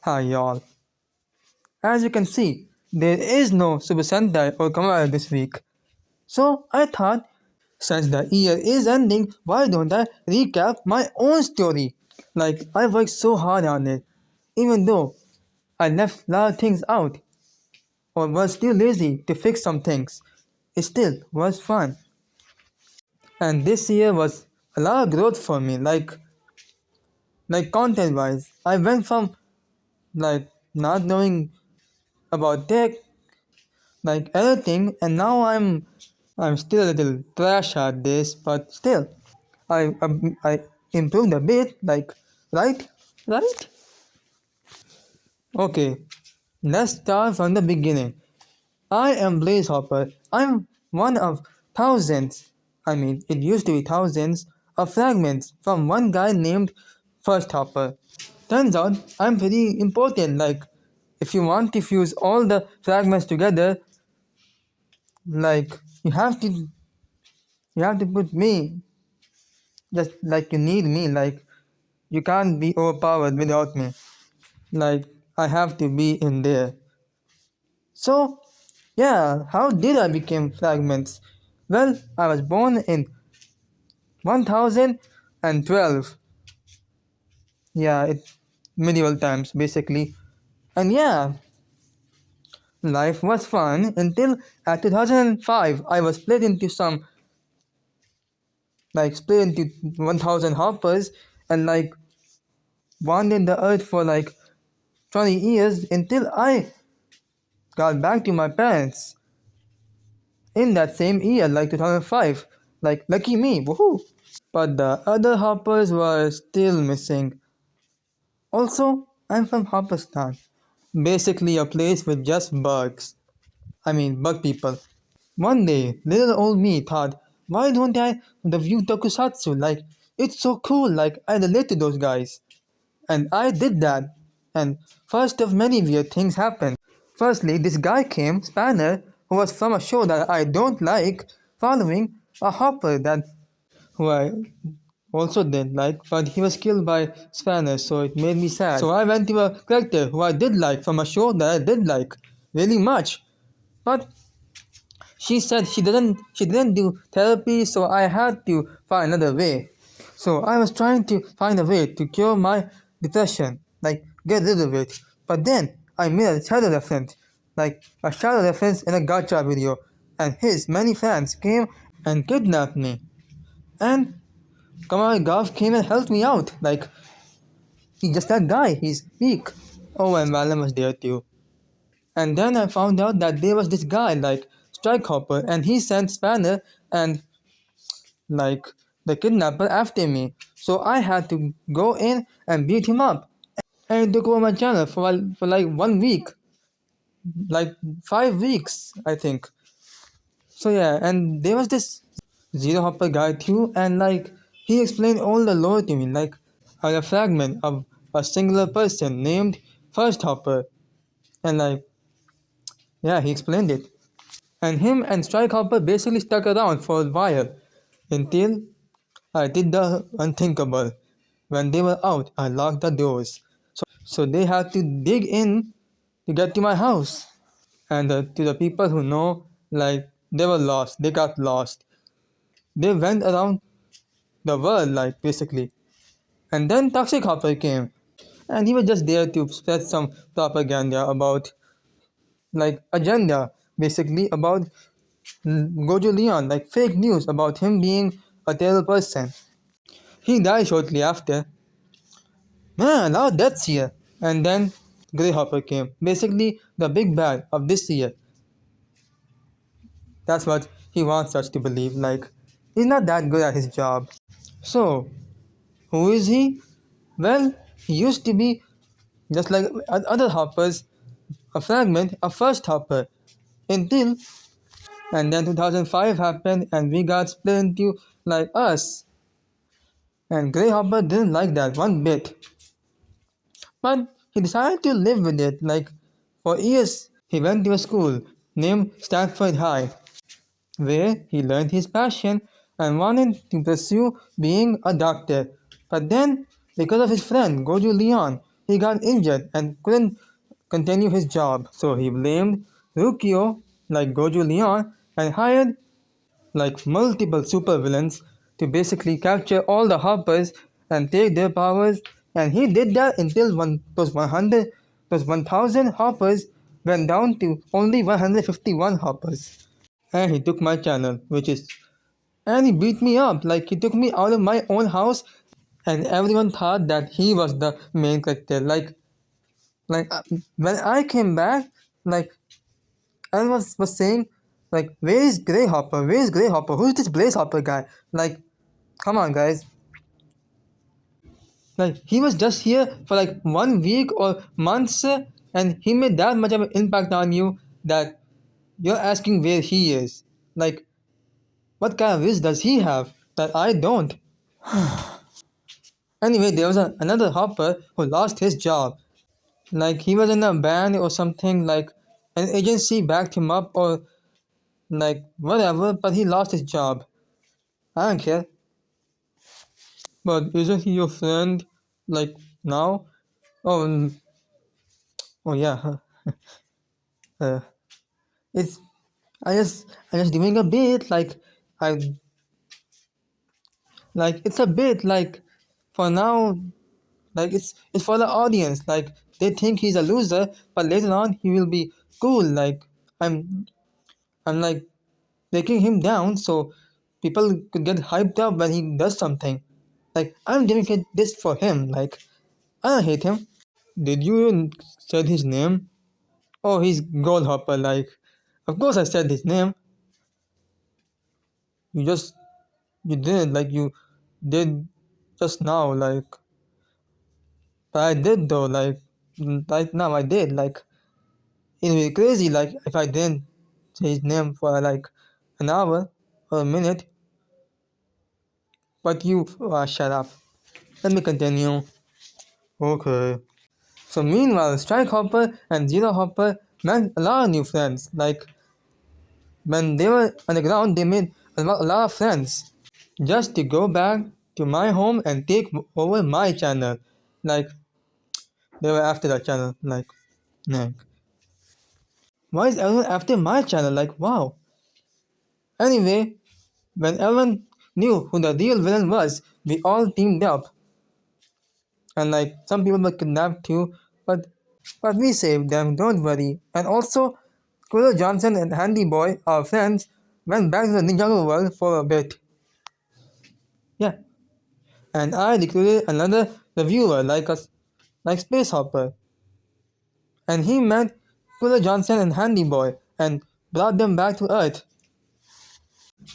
Hi y'all. As you can see, there is no Super Sentai or Kamen this week. So I thought, since the year is ending, why don't I recap my own story? Like I worked so hard on it, even though I left a lot of things out or was too lazy to fix some things. It still was fun. And this year was a lot of growth for me, like content wise. I went from like not knowing about tech like everything, and now I'm still a little trash at this, but still I improved a bit, like right, right. Okay, let's start from the beginning. I am Blaze Hopper. I'm one of thousands. I mean, it used to be thousands of fragments from one guy named First Hopper. Turns out I'm pretty important. Like, if you want to fuse all the fragments together, like you have to put me just like you need me, like you can't be overpowered without me, like I have to be in there. So yeah, how did I become fragments? Well, I was born in 1012. Yeah, it's medieval times basically. And yeah, life was fun until at 2005 I was split into 1000 hoppers, and like wandered the earth for like 20 years until I got back to my parents in that same year, like 2005. Like, lucky me, woohoo! But the other hoppers were still missing. Also, I'm from Hopperstan, basically a place with just bugs. I mean, bug people. One day, little old me thought, why don't I review tokusatsu? Like, it's so cool, like, I relate to those guys. And I did that. And first of many weird things happened. Firstly, this guy came, Spanner, who was from a show that I don't like, following a hopper that who I also didn't like, but he was killed by Spanner, so it made me sad. So I went to a character who I did like from a show that I did like really much. But she said she didn't do therapy, so I had to find another way. So I was trying to find a way to cure my depression, like get rid of it. But then I made a shadow reference, like a shadow reference in a gacha video, and his many fans came and kidnapped me. And Kamal Gav came and helped me out. Like he's just that guy, he's weak. Oh, and Valam was there too. And then I found out that there was this guy like Strike Hopper, and he sent Spanner and like the kidnapper after me. So I had to go in and beat him up. And it took over my channel for like 1 week, like 5 weeks, I think. So yeah, and there was this Zero Hopper guy too, and like he explained all the lore to me, like a fragment of a singular person named First Hopper, and like yeah, he explained it. And him and Strike Hopper basically stuck around for a while until I did the unthinkable. When they were out, I locked the doors. So they had to dig in to get to my house. And to the people who know, like, they were lost. They got lost. They went around the world, like, basically. And then Toxic Hopper came. And he was just there to spread some propaganda about, like, agenda, basically, about Gojo Leon, like, fake news about him being a terrible person. He died shortly after. Man, a lot of deaths here. And then Greyhopper came. Basically, the big bad of this year. That's what he wants us to believe. Like, he's not that good at his job. So, who is he? Well, he used to be just like other hoppers, a fragment, a first hopper. Until, and then 2005 happened and we got split into like us. And Greyhopper didn't like that one bit. But he decided to live with it. Like, for years, he went to a school named Stanford High, where he learned his passion and wanted to pursue being a doctor. But then, because of his friend Goju Leon, he got injured and couldn't continue his job. So he blamed Rukio, like Goju Leon, and hired like multiple supervillains to basically capture all the hoppers and take their powers. And he did that until those 100, those 1000 hoppers went down to only 151 hoppers. And he took my channel, and he beat me up. Like he took me out of my own house, and everyone thought that he was the main character. Like when I came back, like everyone was saying, like, where is Grey Hopper? Where is Grey Hopper? Who's this Blaze Hopper guy? Like, come on, guys. Like, he was just here for like 1 week or months, and he made that much of an impact on you that you're asking where he is. Like, what kind of wish does he have that I don't? Anyway, there was another Hopper who lost his job. Like, he was in a band or something, like, an agency backed him up or like whatever, but he lost his job. I don't care. But isn't he your friend? Like now? Oh, oh yeah. Uh, it's I just doing a bit I it's a bit for now, it's for the audience. Like they think he's a loser, but later on he will be cool. Like I'm I'm like breaking him down so people could get hyped up when he does something. Like I'm doing this for him. Like I don't hate him. Did you even said his name? Oh, he's Goldhopper. Like, of course I said his name. You just you did like you did just now. Like, but I did though. Like, right now I did. Like, it would be crazy. Like, if I didn't say his name for like an hour or a minute. But you shut up. Let me continue. Okay. So meanwhile, Strike Hopper and Zero Hopper met a lot of new friends. Like when they were on the ground, they made a lot of friends just to go back to my home and take over my channel. Like they were after that channel. Like, why is everyone after my channel? Like, wow. Anyway, when everyone knew who the real villain was, we all teamed up. And like some people were kidnapped too, but we saved them, don't worry. And also, Cooler Johnson and Handy Boy, our friends, went back to the Ninjago world for a bit. Yeah. And I recruited another reviewer like us, like Space Hopper. And he met Cooler Johnson and Handy Boy and brought them back to Earth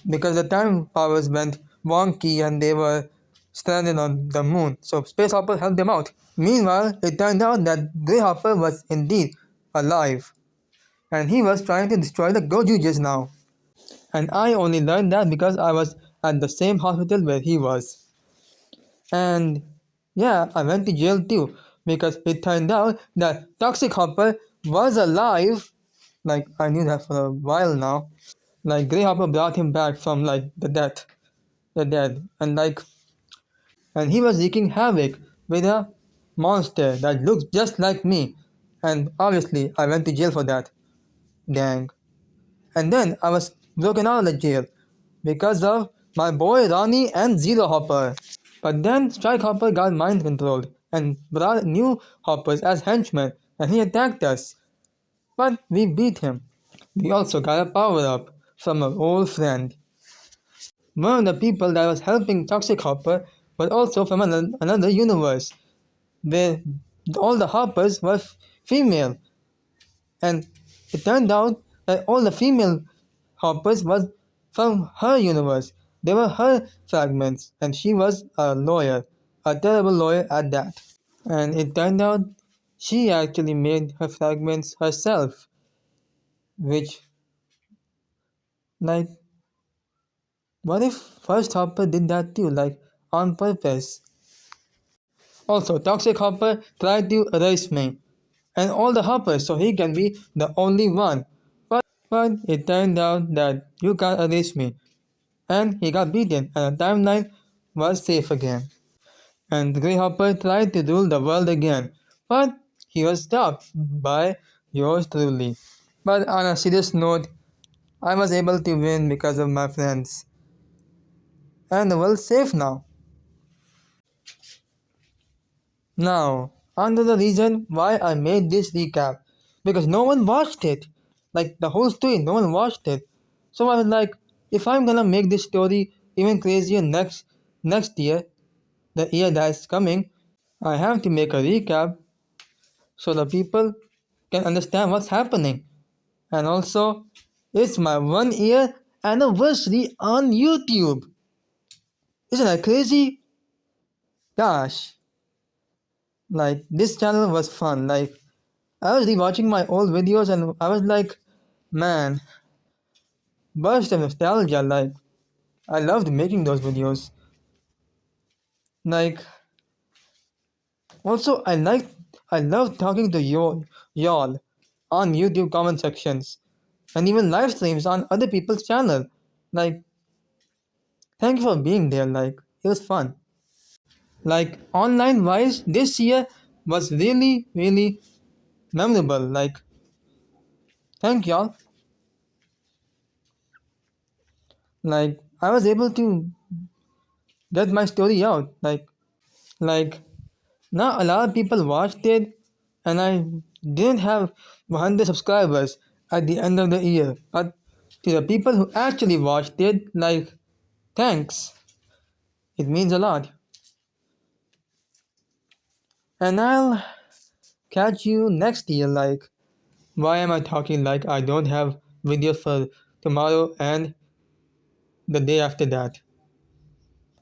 because the time powers went wonky and they were stranded on the moon. So Space Hopper helped them out. Meanwhile, it turned out that Grey Hopper was indeed alive, and he was trying to destroy the Goju just now. And I only learned that because I was at the same hospital where he was. And yeah, I went to jail too because it turned out that Toxic Hopper was alive. Like I knew that for a while now. Like Grey Hopper brought him back from like the dead, and he was wreaking havoc with a monster that looks just like me. And obviously, I went to jail for that. Dang. And then I was broken out of the jail because of my boy Ronnie and Zero Hopper. But then Strike Hopper got mind controlled and brought new hoppers as henchmen, and he attacked us. But we beat him. We also got a power up from our old friend. One of the people that was helping Toxic Hopper was also from another universe where all the hoppers were female, and it turned out that all the female hoppers was from her universe. They were her fragments, and she was a lawyer, a terrible lawyer at that. And it turned out she actually made her fragments herself, which, like, what if First Hopper did that too, like, on purpose? Also, Toxic Hopper tried to erase me and all the hoppers so he can be the only one. But it turned out that you can't erase me, and he got beaten, and the timeline was safe again. And Grey Hopper tried to rule the world again, but he was stopped by yours truly. But on a serious note, I was able to win because of my friends, and the world's safe now. Now, on to the reason why I made this recap. Because no one watched it. Like the whole story, no one watched it. So I was like, if I'm gonna make this story even crazier next year, the year that's coming, I have to make a recap so the people can understand what's happening. And also, it's my 1 year anniversary on YouTube. Isn't that crazy? Gosh, like this channel was fun. Like I was rewatching my old videos and I was like, man, burst of nostalgia. Like I loved making those videos. Like also I love talking to y'all on YouTube comment sections and even live streams on other people's channel. Like thank you for being there. Like it was fun. Like online wise, this year was really memorable. Like thank y'all. Like I was able to get my story out. Like now a lot of people watched it and I didn't have 100 subscribers at the end of the year. But to the people who actually watched it, like thanks. It means a lot. And I'll catch you next year. Like why am I talking like I don't have videos for tomorrow and the day after that?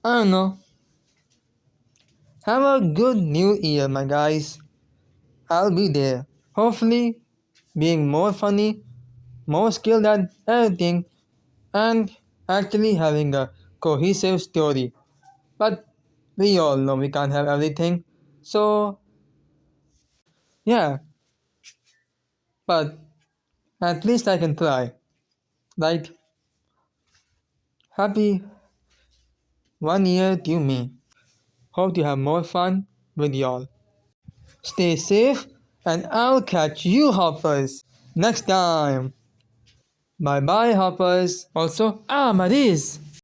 I don't know. Have a good new year, my guys. I'll be there. Hopefully, being more funny, more skilled at editing, and actually having a cohesive story. But we all know we can't have everything. So, yeah, but at least I can try. Like, happy 1 year to me. Hope to have more fun with y'all. Stay safe, and I'll catch you, hoppers, next time. Bye bye, hoppers. Also, Maris.